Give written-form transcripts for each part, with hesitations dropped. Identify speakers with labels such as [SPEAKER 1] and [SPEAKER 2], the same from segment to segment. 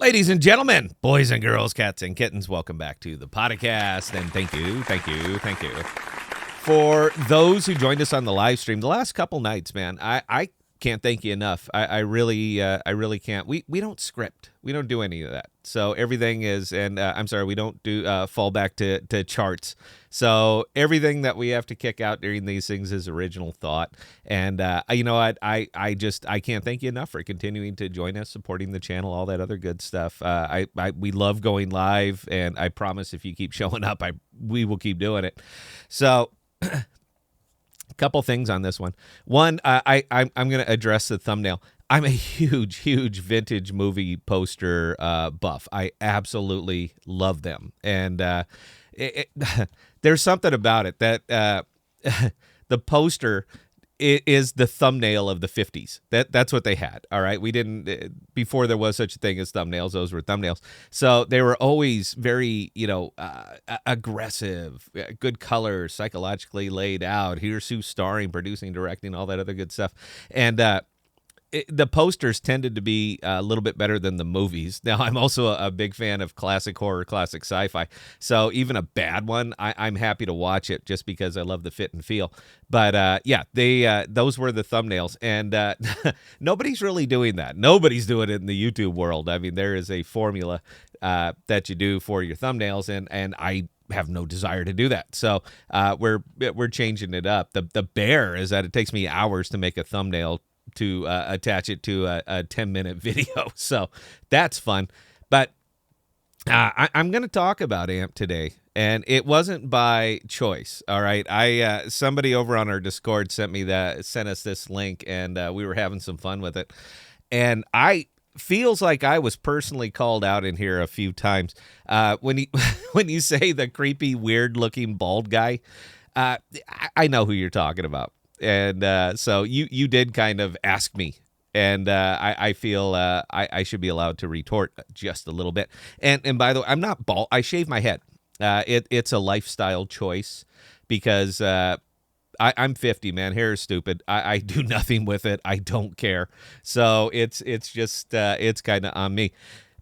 [SPEAKER 1] Ladies and gentlemen, boys and girls, cats and kittens, welcome back to the podcast. And thank you. For those who joined us on the live stream the last couple nights, man, I can't thank you enough. I really can't. We don't script. We don't do any of that. So everything is, and I'm sorry, we don't do fall back to charts. So everything that we have to kick out during these things is original thought. And you know what? I can't thank you enough for continuing to join us, supporting the channel, all that other good stuff. We love going live, and I promise if you keep showing up, we will keep doing it. So. Couple things on this one. One, I'm going to address the thumbnail. I'm a huge vintage movie poster buff. I absolutely love them, and there's something about it that the poster is the thumbnail of the 50s. That's what they had. All right, we didn't before there was such a thing as thumbnails. Those were thumbnails. So they were always very, aggressive, good colors, psychologically laid out. Here's who's starring, producing, directing, all that other good stuff, and the posters tended to be a little bit better than the movies. Now, I'm also a big fan of classic horror, classic sci-fi. So even a bad one, I'm happy to watch it just because I love the fit and feel. But those were the thumbnails. And nobody's really doing that. Nobody's doing it in the YouTube world. I mean, there is a formula that you do for your thumbnails, and I have no desire to do that. So we're changing it up. The bear is that it takes me hours to make a thumbnail to attach it to a 10-minute video. So that's fun. But I'm going to talk about AMP today, and it wasn't by choice. All right. Somebody over on our Discord sent us this link, and we were having some fun with it. And feels like I was personally called out in here a few times. When you say the creepy, weird looking bald guy, I know who you're talking about. And so you did kind of ask me, and I feel I should be allowed to retort just a little bit. And by the way, I'm not bald. I shave my head. It's a lifestyle choice because I'm 50, man. Hair is stupid. I do nothing with it. I don't care. So it's just it's kind of on me.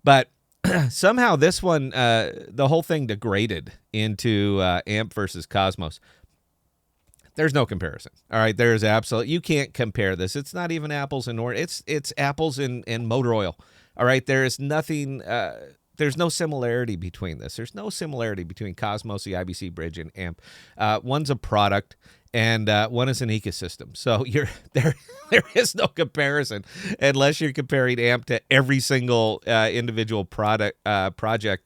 [SPEAKER 1] But somehow this one, the whole thing degraded into AMP versus Cosmos. There's no comparison. All right, there's absolutely, you can't compare this. It's not even apples and oranges. It's apples and motor oil. All right, there is nothing. There's no similarity between this. There's no similarity between Cosmos, the IBC bridge, and AMP. One's a product, and one is an ecosystem. So there is no comparison unless you're comparing AMP to every single individual project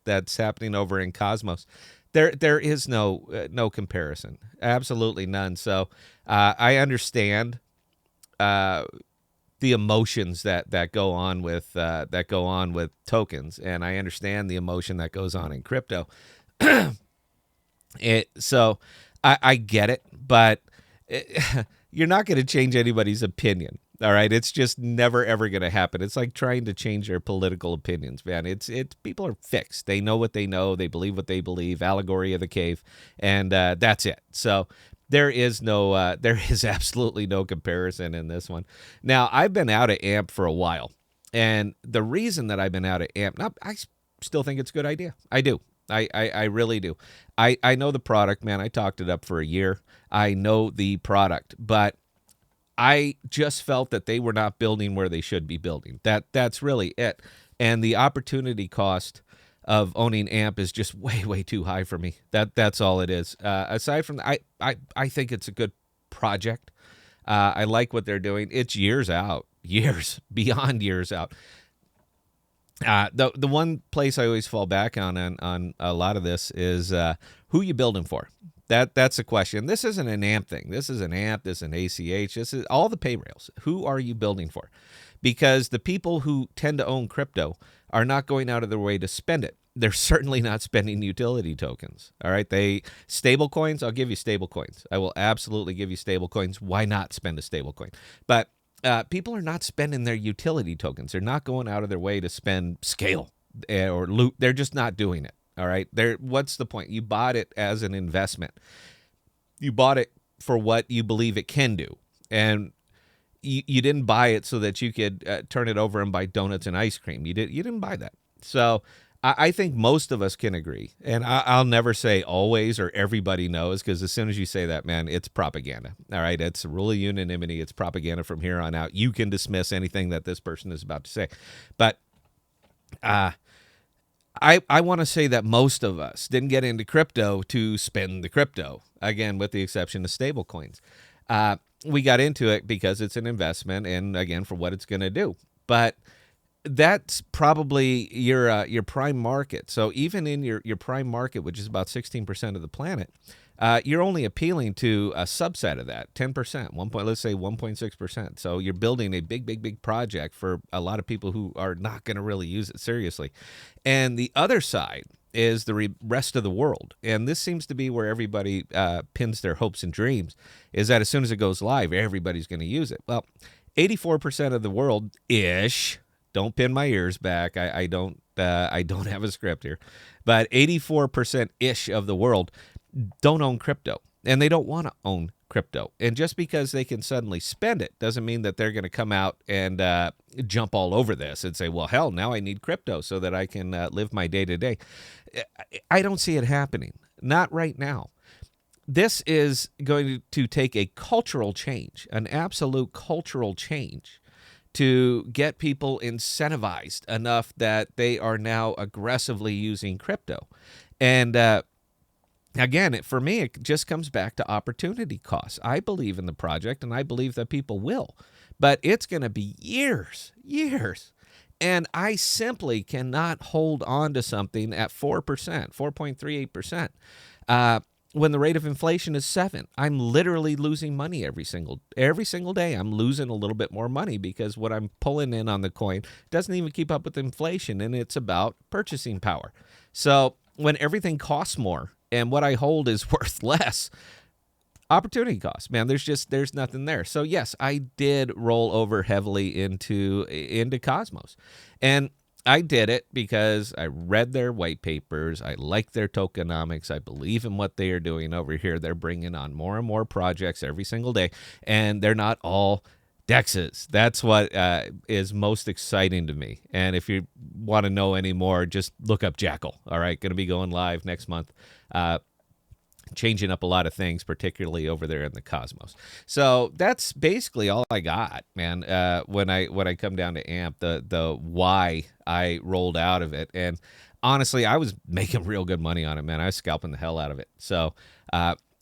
[SPEAKER 1] that's happening over in Cosmos. There is no comparison, absolutely none. So I understand the emotions that go on with tokens, and I understand the emotion that goes on in crypto. So I get it, but you're not going to change anybody's opinion. All right, it's just never ever going to happen. It's like trying to change their political opinions, man. It's people are fixed. They know what they know. They believe what they believe. Allegory of the cave, and that's it. So there is absolutely no comparison in this one. Now I've been out of AMP for a while, and the reason that I've been out of AMP, I still think it's a good idea. I do. I really do. I know the product, man. I talked it up for a year. I know the product, but I just felt that they were not building where they should be building. That's really it. And the opportunity cost of owning AMP is just way too high for me. That's all it is. Aside from that, I think it's a good project. I like what they're doing. It's years out, years beyond years out. The one place I always fall back on a lot of this is who you building for. That's a question. This isn't an AMP thing. This is an AMP. This is an ACH. This is all the pay rails. Who are you building for? Because the people who tend to own crypto are not going out of their way to spend it. They're certainly not spending utility tokens. All right. Stable coins. I'll give you stable coins. I will absolutely give you stable coins. Why not spend a stable coin? But people are not spending their utility tokens. They're not going out of their way to spend scale or loot. They're just not doing it. All right. What's the point? You bought it as an investment. You bought it for what you believe it can do. And you didn't buy it so that you could turn it over and buy donuts and ice cream. You didn't buy that. So I think most of us can agree, and I'll never say always or everybody knows, because as soon as you say that, man, it's propaganda. All right, it's a rule of unanimity. It's propaganda from here on out. You can dismiss anything that this person is about to say, but I want to say that most of us didn't get into crypto to spend the crypto. Again, with the exception of stable coins. We got into it because it's an investment, and again, for what it's going to do. But that's probably your prime market. So even in your prime market, which is about 16% of the planet, you're only appealing to a subset of that, 10%, let's say 1.6%. So you're building a big project for a lot of people who are not going to really use it seriously. And the other side is the rest of the world. And this seems to be where everybody pins their hopes and dreams, is that as soon as it goes live, everybody's going to use it. Well, 84% of the world-ish, don't pin my ears back. I don't have a script here, but 84%-ish of the world don't own crypto, and they don't want to own crypto. And just because they can suddenly spend it doesn't mean that they're going to come out and jump all over this and say, well, hell, now I need crypto so that I can live my day-to-day. I don't see it happening. Not right now. This is going to take a cultural change, an absolute cultural change, to get people incentivized enough that they are now aggressively using crypto. And again, for me, it just comes back to opportunity costs. I believe in the project, and I believe that people will. But it's going to be years. And I simply cannot hold on to something at 4%, 4.38%. When the rate of inflation is 7, I'm literally losing money every single day. I'm losing a little bit more money because what I'm pulling in on the coin doesn't even keep up with inflation, and it's about purchasing power. So when everything costs more and what I hold is worth less, opportunity cost, man, there's nothing there. So yes, I did roll over heavily into Cosmos, and I did it because I read their white papers. I like their tokenomics. I believe in what they are doing over here. They're bringing on more and more projects every single day, and they're not all DEXs. That's what is most exciting to me. And if you want to know any more, just look up Jackal. All right, going to be going live next month. Changing up a lot of things, particularly over there in the Cosmos. So that's basically all I got, man. When I come down to AMP, the why I rolled out of it, and honestly, I was making real good money on it, man. I was scalping the hell out of it. So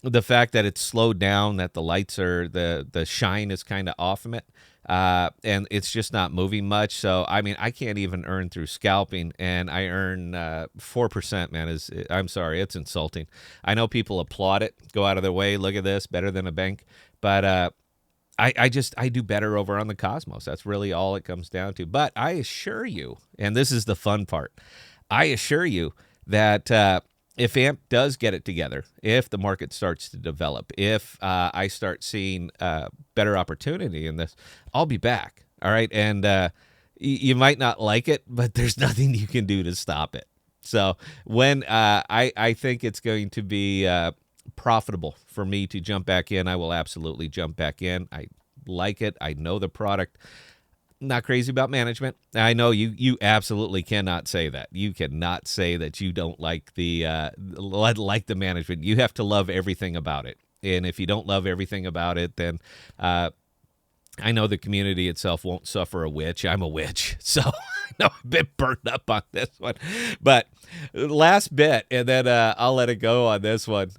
[SPEAKER 1] the fact that it's slowed down, that the lights are the shine is kind of off of it. And it's just not moving much. So, I mean, I can't even earn through scalping, and I earn 4%, man. I'm sorry, it's insulting. I know people applaud it, go out of their way, look at this, better than a bank. But I do better over on the Cosmos. That's really all it comes down to. But I assure you, and this is the fun part, I assure you that if AMP does get it together, if the market starts to develop, if I start seeing better opportunity in this, I'll be back. All right. And you might not like it, but there's nothing you can do to stop it. So when I think it's going to be profitable for me to jump back in, I will absolutely jump back in. I like it. I know the product. Not crazy about management. I know you absolutely cannot say that. You cannot say that you don't like the management. You have to love everything about it. And if you don't love everything about it, then I know the community itself won't suffer a witch. I'm a witch, so I know I've been burned up on this one. But last bit, and then I'll let it go on this one.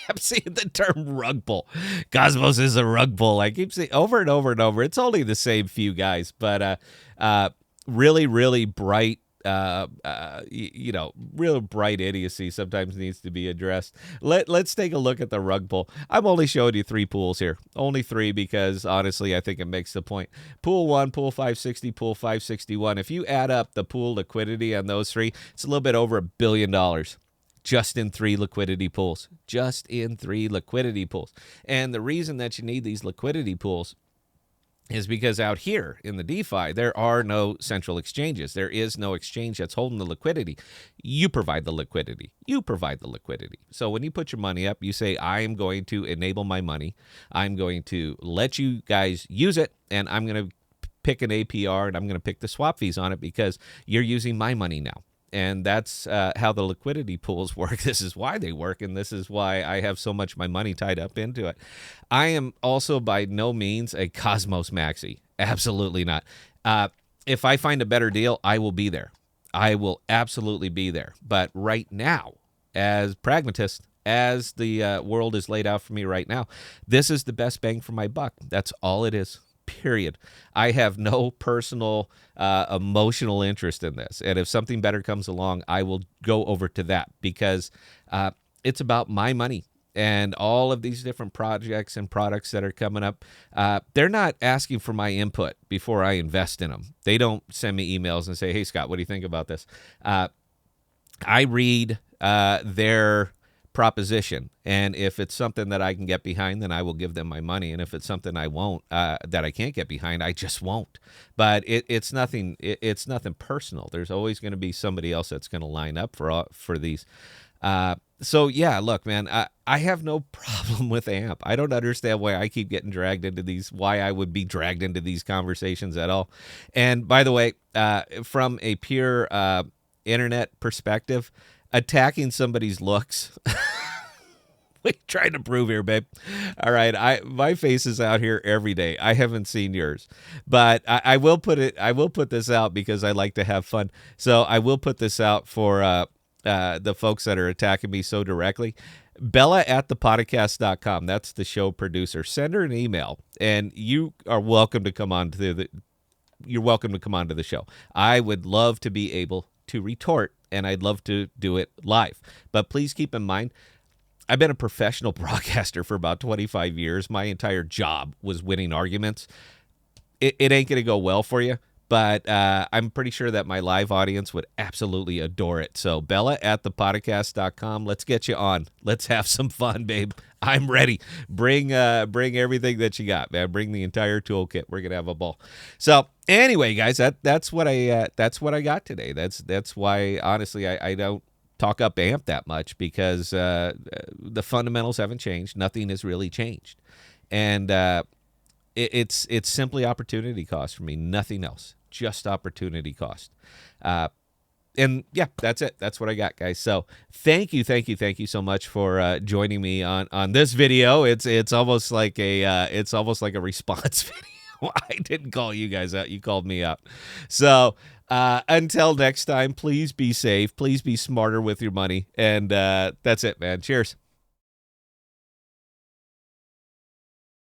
[SPEAKER 1] kept seeing the term rug pull. Cosmos is a rug pull. I keep seeing over and over and over. It's only the same few guys, but really, really bright, real bright idiocy sometimes needs to be addressed. Let's take a look at the rug pull. I'm only showing you 3 pools here. Only 3 because, honestly, I think it makes the point. Pool 1, pool 560, pool 561. If you add up the pool liquidity on those 3, it's a little bit over $1 billion. Just in 3 liquidity pools. Just in 3 liquidity pools. And the reason that you need these liquidity pools is because out here in the DeFi, there are no central exchanges. There is no exchange that's holding the liquidity. You provide the liquidity. You provide the liquidity. So when you put your money up, you say, I am going to enable my money. I'm going to let you guys use it, and I'm going to pick an APR and I'm going to pick the swap fees on it because you're using my money now. And that's how the liquidity pools work. This is why they work, and this is why I have so much of my money tied up into it. I am also by no means a Cosmos maxi. Absolutely not. If I find a better deal, I will be there. I will absolutely be there. But right now, as pragmatist, as the world is laid out for me right now, this is the best bang for my buck. That's all it is. Period. I have no personal emotional interest in this. And if something better comes along, I will go over to that because it's about my money. And all of these different projects and products that are coming up, they're not asking for my input before I invest in them. They don't send me emails and say, hey, Scott, what do you think about this? I read their proposition, and if it's something that I can get behind, then I will give them my money, and if it's something I won't, that I can't get behind, I just won't. But it's nothing personal. There's always going to be somebody else that's going to line up for these. So yeah, look, man, I have no problem with AMP. I don't understand why I keep getting dragged into these, why I would be dragged into these conversations at all. And by the way, from a pure internet perspective, attacking somebody's looks. What are you trying to prove here, babe? All right, my face is out here every day. I haven't seen yours, but I will put this out because I like to have fun. So I will put this out for the folks that are attacking me so directly. Bella at thepodcast.com. That's the show producer. Send her an email, and you are welcome to come on to you're welcome to come on to the show. I would love to be able to retort, and I'd love to do it live. But please keep in mind, I've been a professional broadcaster for about 25 years. My entire job was winning arguments. It ain't going to go well for you, but I'm pretty sure that my live audience would absolutely adore it. So Bella at thepodcast.com. Let's get you on. Let's have some fun, babe. I'm ready. Bring everything that you got, man. Bring the entire toolkit. We're gonna have a ball. So anyway, guys, that's what I got today. That's why honestly I don't talk up AMP that much because the fundamentals haven't changed. Nothing has really changed, and it's simply opportunity cost for me. Nothing else. Just opportunity cost. And yeah, that's it. That's what I got, guys. So thank you so much for joining me on this video. It's almost like a response video. I didn't call you guys out. You called me out. So until next time, please be safe. Please be smarter with your money. And that's it, man. Cheers.